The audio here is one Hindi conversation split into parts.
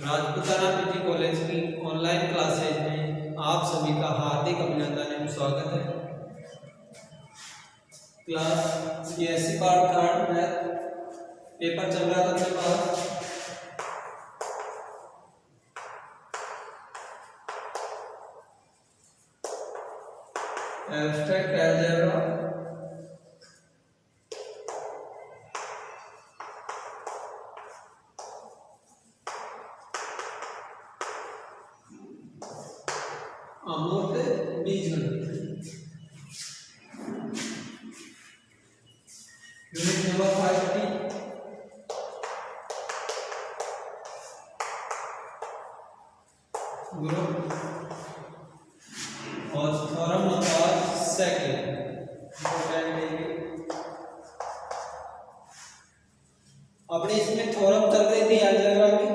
राजपूताना पीजी कॉलेज की ऑनलाइन क्लासेज में आप सभी का हार्दिक अभिनंदन एवं स्वागत है। Class CSC part third math paper चल रहा था मेरे पास। एब्स्ट्रैक्ट अलजेब्रा अमूर्त बीजगणित यूनिट नंबर 50 ग्रुप और थ्योरम नंबर सेकंड। अपने इसमें थ्योरम चल रही थी अलजेब्रा में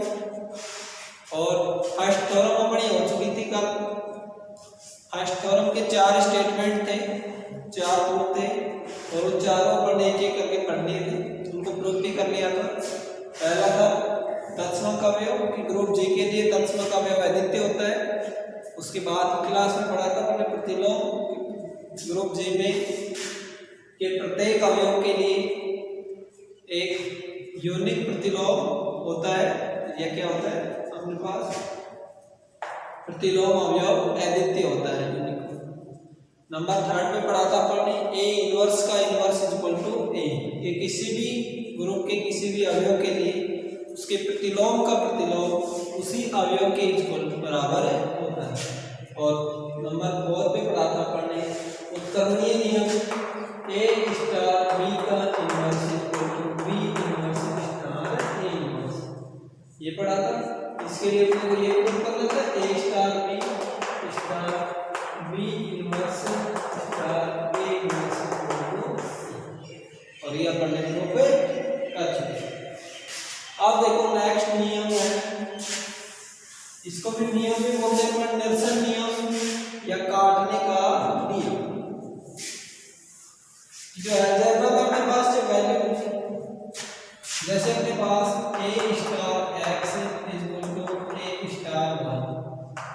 और फर्स्ट थ्योरम अपनी हो चुकी थी कल। फर्स्ट थ्योरम के 4 स्टेटमेंट थे, 4 प्रूफ थे और उन चारों पर एक एक करके पढ़ लिए थे, उनको प्रूफ भी कर लिया था। पहला था तत्समक अवयव कि ग्रुप जी के लिए तत्समक अवयव अद्वितीय होता है। उसके बाद क्लास में पढ़ा था हमने प्रतिलोम ग्रुप जी में के प्रत्येक अवयव के लिए एक यूनिक प्रतिलोम होता है। यह क्या होता है अपने पास? प्रतिलोम अवयव अद्वितीय होता है। नंबर 3 में पढ़ा था अपने ए इनवर्स का इनवर्स इक्वल टू ए कि किसी भी ग्रुप के किसी भी अवयव के लिए उसके प्रतिलोम का प्रतिलोम उसी अवयव के इक्वल बराबर होता है। और नंबर 4 पे पढ़ा था अपने उत्कर्णीय नियम ए स्टार बी का inverse equal to b inverse star A inverse, ये पढ़ा था। इसके लिए अपने को ये प्रूफ करना था A star B inverse star A inverse और ये अपन ने प्रूफ कर चुके। अब देखो नेक्स्ट नियम है, इसको भी नियम भी बोलते हैं, निरसन नियम या काटने का नियम। जो अलजेब्रा में अपने पास जो वैल्यू जैसे अपने पास A star X equal to A star Y,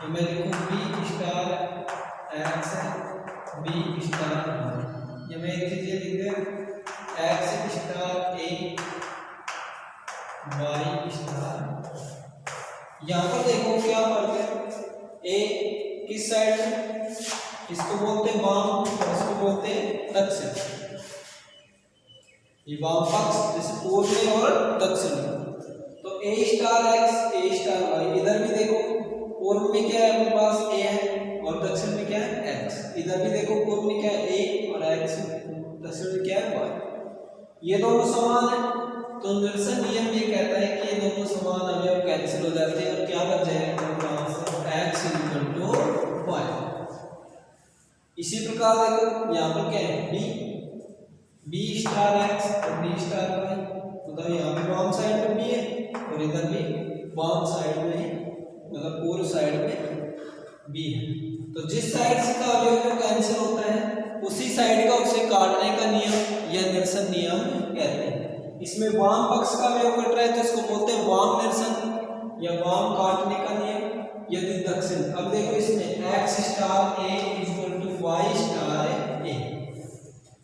तो मैं लिखूं B star X B star Y. ये मैं एक चीज ये लिख दे X star A Y star. यहाँ पर देखो क्या फर्क है, ए किस साइड में, इसको बोलते हैं वाम और इसको बोलते हैं दक्षिण। ये वाम पक्ष जैसे पूर्व में और दक्षिण में। तो ए स्टार एक्स ए स्टार वाई, इधर भी देखो पूर्व में क्या है अपने पास ए है और दक्षिण में क्या है एक्स। इधर भी देखो पूर्व में क्या है ए और एक्स, दक्षिण में क्या है वाई। ये दोनों समान है तो निरसन नियम ये कहता है कि ये दोनों समान अवयव कैंसिल हो जाते हैं और क्या बच जाएगा एक्स इक्वल टू वाई। इसी प्रकार देखो यहाँ पर क्या है बी स्टार एक्स और बी स्टार वाई, मतलब यहाँ पे वाम साइड में बी है और इधर भी वाम साइड में है, मतलब पूर्व साइड में बी है। तो जिस साइड से का अवयव कैंसिल होता है उसी साइड का उसे काटने का नियम या निरसन नियम कहते हैं। इसमें वाम पक्ष का अवयव कट रहा है तो इसको बोलते हैं वाम निरसन या वाम काटने का नियम। यदि दक्षिण, अब देखो इसमें X star A equal to Y star A,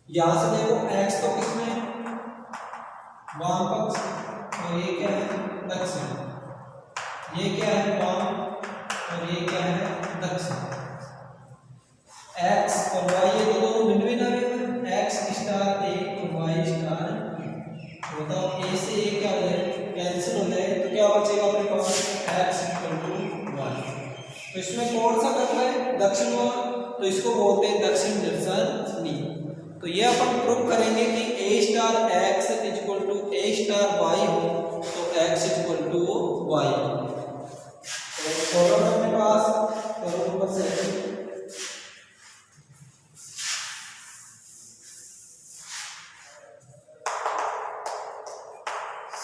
यहां से देखो x तो किसमें है वाम पक्ष और ये क्या है दक्षिण, ये क्या है वाम और ये क्या है दक्षिण। x और y ये दोनों भिन्न भिन्न है, x स्टार a और y स्टार b। बताओ a से a क्या हो जाए कैंसिल हो जाए तो क्या बचेगा अपने पास x इक्वल टू y। तो इसमें कौन सा कट रहा है दक्षिण वाला, तो इसको बोलते हैं दक्षिण निरसन नियम। तो ये अपन प्रूव करेंगे कि A star X equal to A star Y हो तो एक्स इक्वल टू वाई। तो अपने पास नंबर 7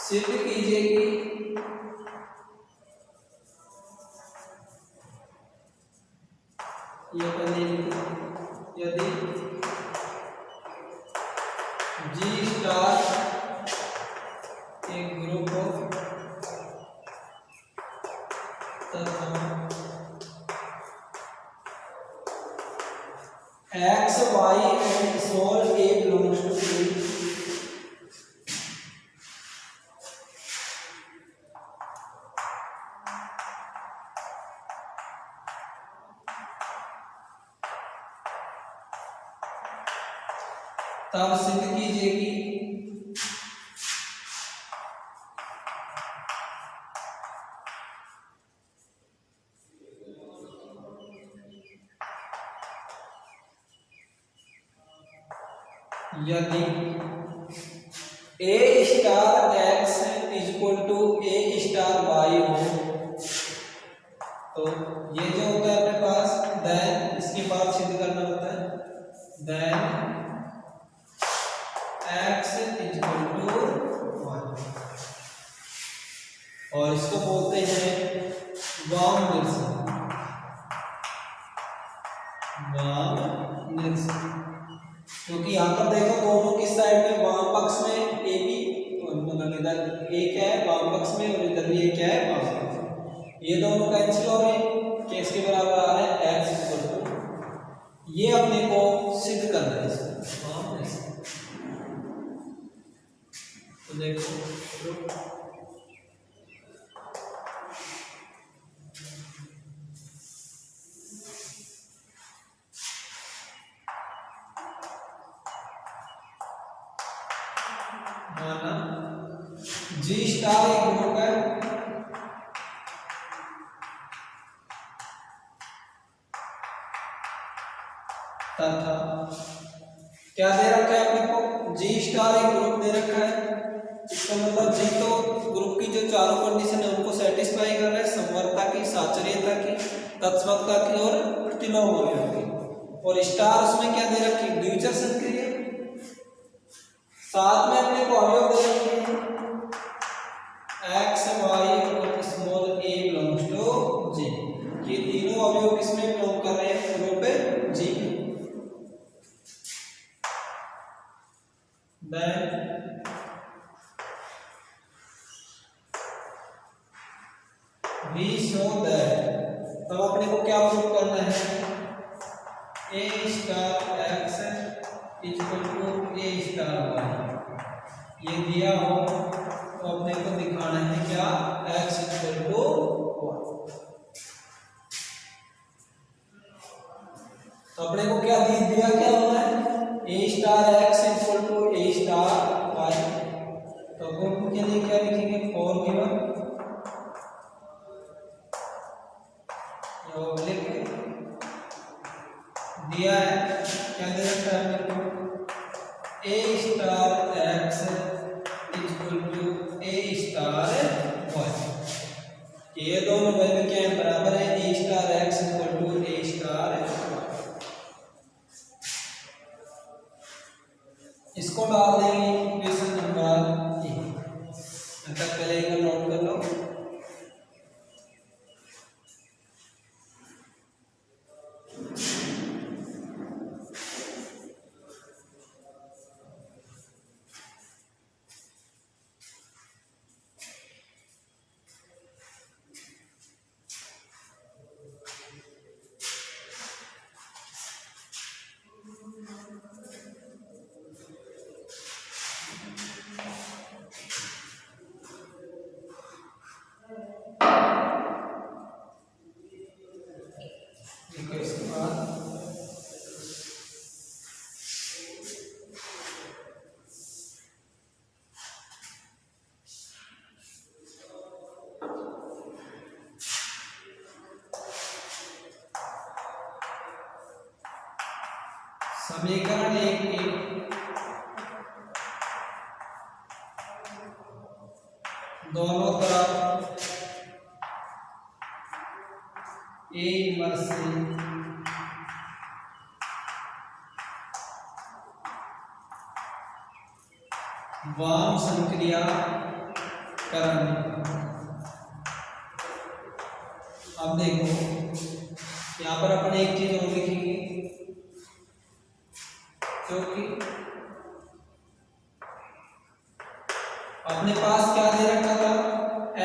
सिद्ध कीजिए कि ये यदि जी स्टार एक ग्रुप तब सिद्ध कीजिए कि यदि A star X is equal to A star Y हो, तो ये जो होता है अपने पास, देन इसके बाद सिद्ध करना होता है, then x is equal to y, और इसको बोलते हैं वाम निरसन। वाम निरसन क्योंकि यहाँ पर देखो दोनों किस साइड में, वाम पक्ष में ए बी, मतलब इधर ए क्या है वाम पक्ष में और इधर भी ए क्या है वाम पक्ष में, ये दोनों कैंसिल हो रहे हैं, किस के बराबर आ रहा है एक्स इक्वल टू, ये अपने को सिद्ध करना है इसको वाम निरसन। तो देखो माना जी स्टार एक ग्रुप है तथा क्या दे रखा है अपने को, जी स्टार एक ग्रुप दे रखा है, इसका मतलब जी तो ग्रुप की जो चारों कंडीशन है उनको सेटिस्फाई कर रहा है, समवर्तता की, साचर्यता की, तत्समकता की और प्रतिलोम की, और स्टार उसमें क्या दे रखी है द्विचर संक्रिय, साथ में अपने को अवयव दे रखे हैं एक्स वाई और small A belongs to G, ये तीनों अवयव किसमें बिलोंग कर रहे हैं group G. Then we show that, तब अपने को क्या प्रूव करना है, A star X equal to A star Y, ये दिया हो तो अपने को दिखाना है क्या x इक्वल टू वाई, तो अपने को क्या दिया क्या होना है A star X equal to A star Y, तो ग्रुप के लिए क्या लिखेंगे फॉर गिवन दिया है, क्या दे रखा है अपने को A star X equal to A star Y, ये दोनों वैल्यू क्या है बराबर है A star X equal to A star Y, इसको डाल देंगे इक्वेशन नंबर ए, तक पहले एक बार नोट कर लो। समीकरण एक की दोनों तरफ ए इनवर्स से वाम संक्रिया करण। अब देखो यहाँ पर अपन एक चीज और लिखेंगे क्योंकि अपने पास क्या दे रखा था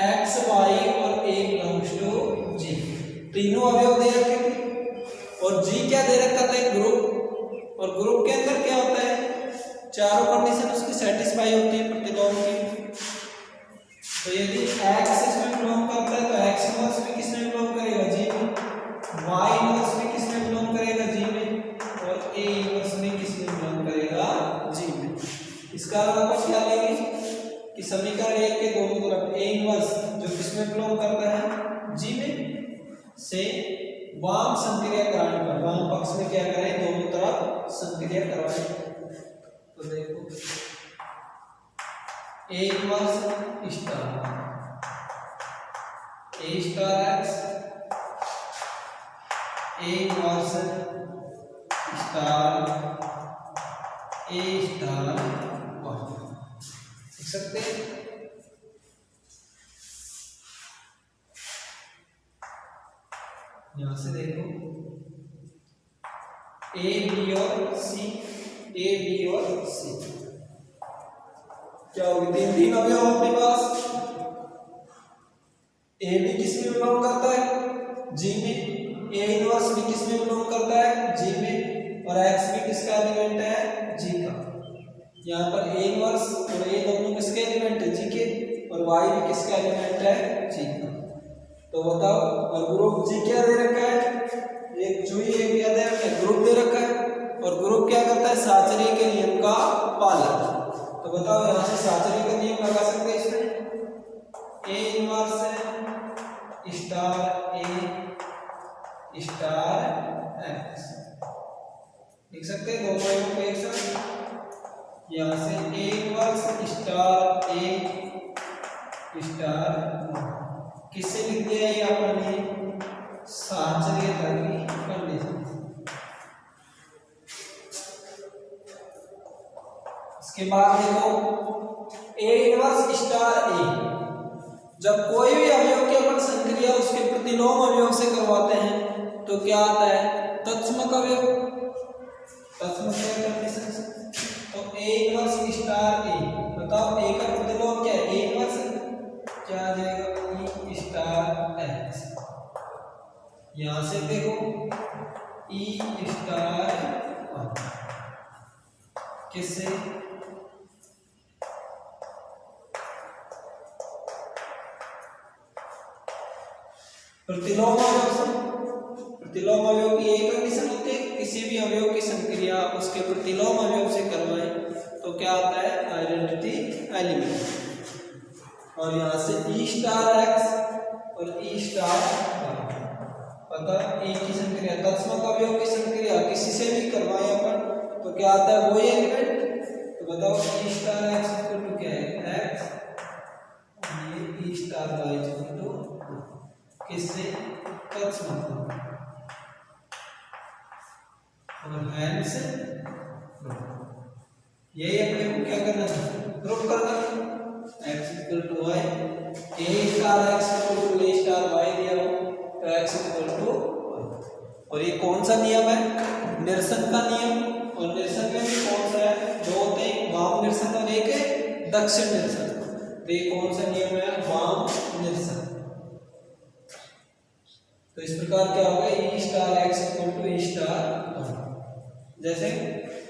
एक्स वाई और ए बिलोंग्स टू जी, तीनों अवयव दे रखे थे और जी क्या दे रखा था एक ग्रुप, और ग्रुप के अंदर क्या होता है चारों कंडीशन उसकी सेटिस्फाई होती है प्रतिलोम की। तो यदि x इसमें बिलोंग करता है तो x इनवर्स में किसमें बिलोंग करेगा जी में, y इनवर्स में किसमें बिलोंग करेगा जी में, और a इनवर्स में किसमें बिलोंग करेगा जी। कारण अपन क्या लेंगे कि समीकरण एक के दोनों तरफ ए इनवर्स जो किसमें बिलोंग करता है जी में से वाम संक्रिया कराने पर वाम पक्ष में क्या करें दोनों तरफ संक्रिया करवाएं। तो देखो A inverse star A star x A inverse star A star लिख सकते हैं। यहां से देखो ए बी और सी ए बी और सी क्या होगी तीन अवयव अपने पास। ए बी किसमें बिलोंग करता है जी में, ए इनवर्स भी किसमें बिलोंग करता है जी में, और एक्स भी किसका एलिमेंट है जी का। यहाँ पर ए इनवर्स और ए दोनों किसके एलिमेंट है जी के, और वाई भी किसका एलिमेंट है जी का। तो बताओ और ग्रुप जी क्या दे रखा है, एक जुई एक क्या दे रखा है ग्रुप दे रखा है, और ग्रुप क्या करता है साचरी के नियम का पालन। तो बताओ यहाँ से साचरी का नियम लगा सकते हैं इसमें ए इनवर्स है स्टार ए स्टार एक्स लिख सकते हैं दोनों अवयवों को एक साथ। यहाँ से A inverse star A star किससे लिख दिया ये अपन ने साचर्यता की कंडीशन। इसके बाद देखो ए इनवर्स स्टार ए जब कोई भी अवयव की अपन संक्रिया उसके प्रतिलोम अवयव से करवाते हैं तो क्या आता है तत्समक अवयव। तत्समक कंडीशन से तो ए इनवर्स स्टार ए बताओ ए का प्रतिलोम क्या है ए इनवर्स क्या आ जाएगा ई स्टार एक्स। यहां से देखो ई स्टार किससे प्रतिलोम अवयव से। प्रतिलोम अवयव की एक कंडीशन होती है किसी भी अवयव की संक्रिया उसके प्रतिलोम अवयव से करवाएं तो क्या आता है आइडेंटिटी एलिमेंट। और यहाँ से ई स्टार एक्स और ई स्टार पता ए की संक्रिया तत्समक अवयव की संक्रिया किसी से भी करवाएं अपन तो क्या आता है वही एलिमेंट। तो बताओ ई स्टार एक्स इक्वल टू क्या है एक्स, ये ई स्टार वाई इक्वल टू किससे तत्समक और हैंस यही अपने को क्या करना है ग्रुप करना है x equal to y a star x equal to a star y दिया हो तो x इक्वल टू और ये कौन सा नियम है निरसन का नियम। और निरसन में भी कौन सा है दो होते हैं वाम निरसन और एक है दक्षिण निरसन। तो ये कौन सा नियम है वाम निरसन। तो इस प्रकार क्या होगा e star x equal to e star जैसे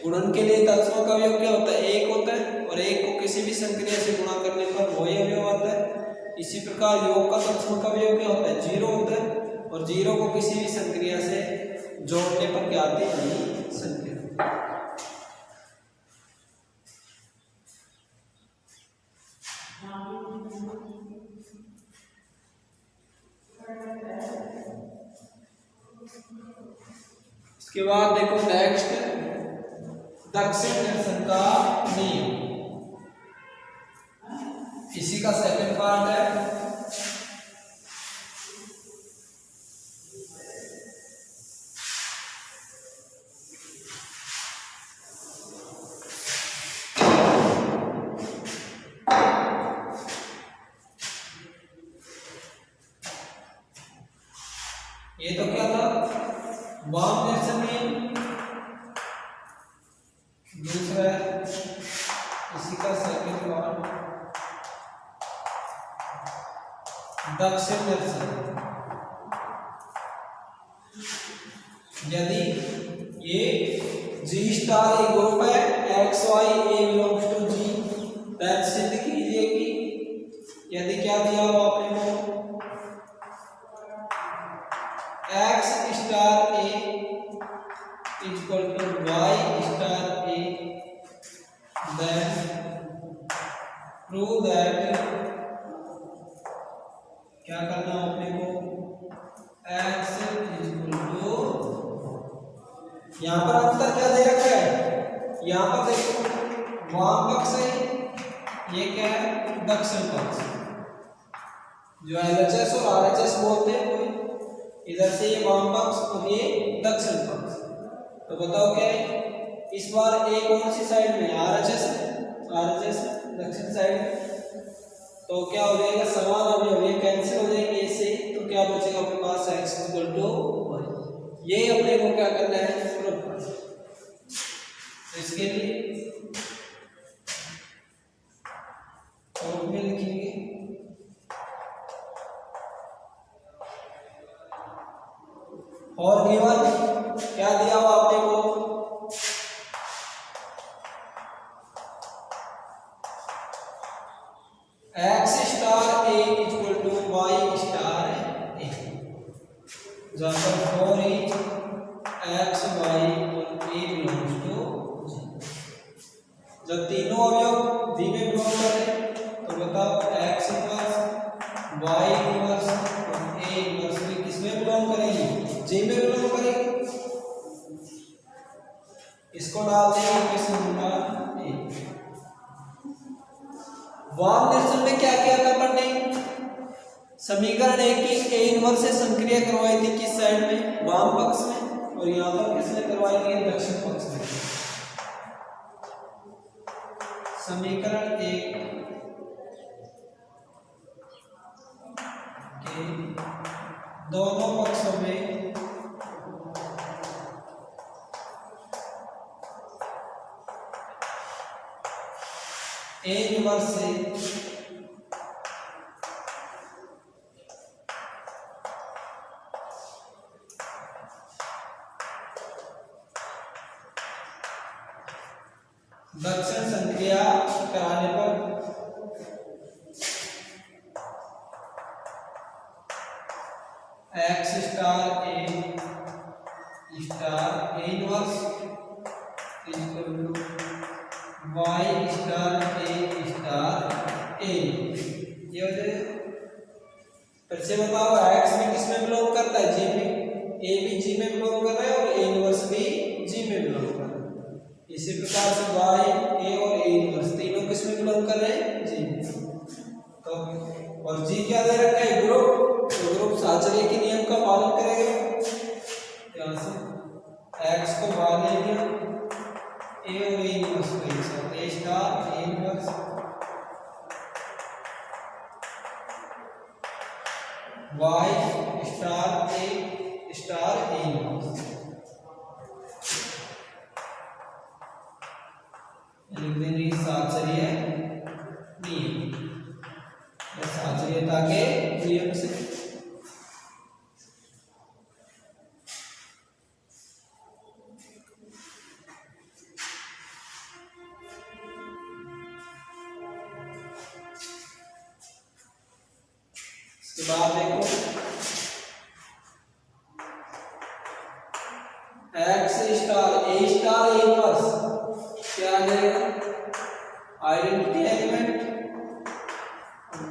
गुणन के लिए तत्समक अवयव क्या होता है एक होता है और एक को किसी भी संक्रिया से गुणा करने पर वही अवयव आता है। इसी प्रकार योग का तत्समक अवयव क्या होता है जीरो होता है और जीरो को किसी भी संक्रिया से जोड़ने पर क्या आती है नई संक्रिया। इसके बाद देखो नेक्स्ट दक्षिण निरसन का नियम, इसी का सेकंड पार्ट है। ये तो क्या था वाम निरसन नियम, दूसरा है इसी का सेकंड पार्ट दक्षिण निरसन। यदि ये जी स्टार ए ग्रुप है X Y A belongs to G तब सिद्ध कीजिए कि यदि क्या दिया हो आपने को x star a equal to y star a then prove that क्या करना अपने को x इक्वल टू, यहां पर अंतर क्या दे रखा है, यहां पर देखो वाम पक्ष है, ये क्या है दक्षिण पक्ष, जो LHS और RHS बोलते हैं कोई, इधर से ये वाम पक्ष और ये दक्षिण पक्ष। तो बताओ क्या है, इस बार ए कौन सी साइड में, RHS दक्षिण साइड, तो क्या हो जाएगा समान अवयव ये कैंसिल हो जाएंगे इससे, तो क्या बचेगा अपने पास x इक्वल टू y। ये अपने को क्या करना है प्रूव करना। तो इसके लिए और में लिखेंगे और गिवन क्या दिया हुआ आपने को, x star a equal to y star a, जहां पर फॉर इच x y और a बिलोंग्स टू g। जब तीनों अवयव g में बिलोंग करें तो बताओ x इनवर्स y इनवर्स और a इनवर्स भी किसमें बिलोंग करेंगे, g में बिलोंग करेंगे। इसको डाल देंगे किस नंबर a। वाम निरसन में क्या किया था अपन ने, समीकरण एक की a इनवर्स से संक्रिया करवाई थी किस साइड में, वाम पक्ष में, और यहाँ पर किसने करवाई है दक्षिण पक्ष में। समीकरण एक के दोनों पक्षों में a इनवर्स से दक्षिण संक्रिया कराने पर x star a inverse equal to y star a। ये हो जाए, फिर से बताओ x में किसमें बिलोंग करता है, g में, a भी g में बिलोंग कर रहा है और a इनवर्स भी g में बिलोंग कर रहा है। इसी प्रकार से y a और a इनवर्स तीनों किसमें बिलोंग कर रहे हैं, g में। तो और g क्या दे रखा है ग्रुप, तो ग्रुप साहचर्य के नियम का पालन करेगा। यहाँ से x को बाहर ले लिया, a और a इनवर्स को एक साथ, a star a inverse y star a inverse, लिख देंगे साहचर्य नियम, साहचर्यता के नियम से। इसके बाद देखो x स्टार a इनवर्स क्या आ जाएगा, आइडेंटिटी एलिमेंट,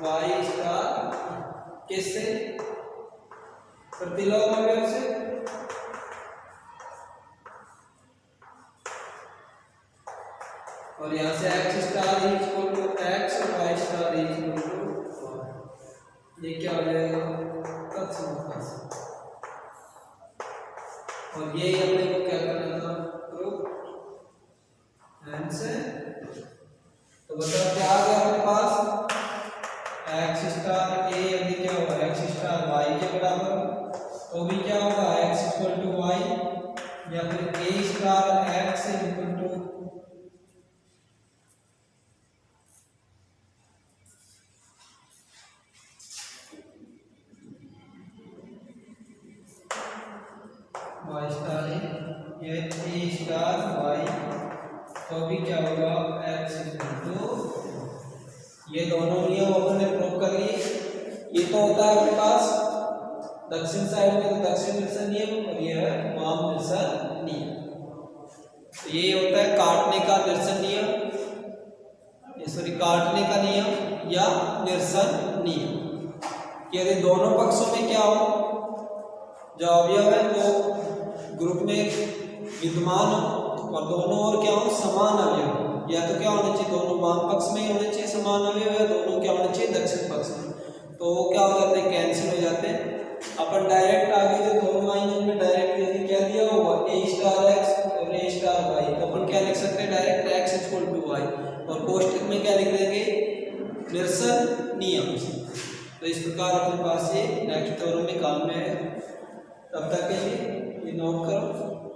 y स्टार किससे, प्रतिलोम अवयव से, और यहाँ से x star equal to x और y star equal to y, ये क्या हो जाएगा तत्सम। और ये अपने को क्या करना था प्रूफ आंसर। तो बताओ क्या आ गया अपने पास, x स्टार a यदि क्या होगा x स्टार y के बराबर, तो भी क्या होगा x इक्वल टू y, या फिर a star x equal to y star, ये a स्टार y, तो भी क्या होगा x इक्वल टू, ये दोनों नियम अपने प्रूव कर लिए। ये तो होता है अपने पास दक्षिण साइड में, तो दक्षिण निरसन नियम, और ये है वाम निरसन नियम। तो ये होता है काटने का निरसन नियम, ये सॉरी काटने का नियम या निरसन नियम। यदि दोनों पक्षों में क्या हो, जो अवयव है वो ग्रुप में विद्यमान हो और दोनों और क्या हो, समान अवयव, या तो क्या होना चाहिए, दोनों वाम पक्ष में होने चाहिए समान अवयव, या दोनों क्या होना चाहिए, दक्षिण पक्ष में। तो वो क्या हो जाते हैं, कैंसिल हो जाते हैं। अपन डायरेक्ट आगे जो दोनों माइनस में डायरेक्ट यदि क्या दिया होगा a स्टार x और a स्टार y, तो अपन क्या लिख सकते हैं direct x equal to y, और कोष्ठक में क्या लिख देंगे, निरसन नियम। तो इस प्रकार अपने पास ये नेक्स्ट थ्योरम में काम में है। तब तक के लिए ये नोट करो।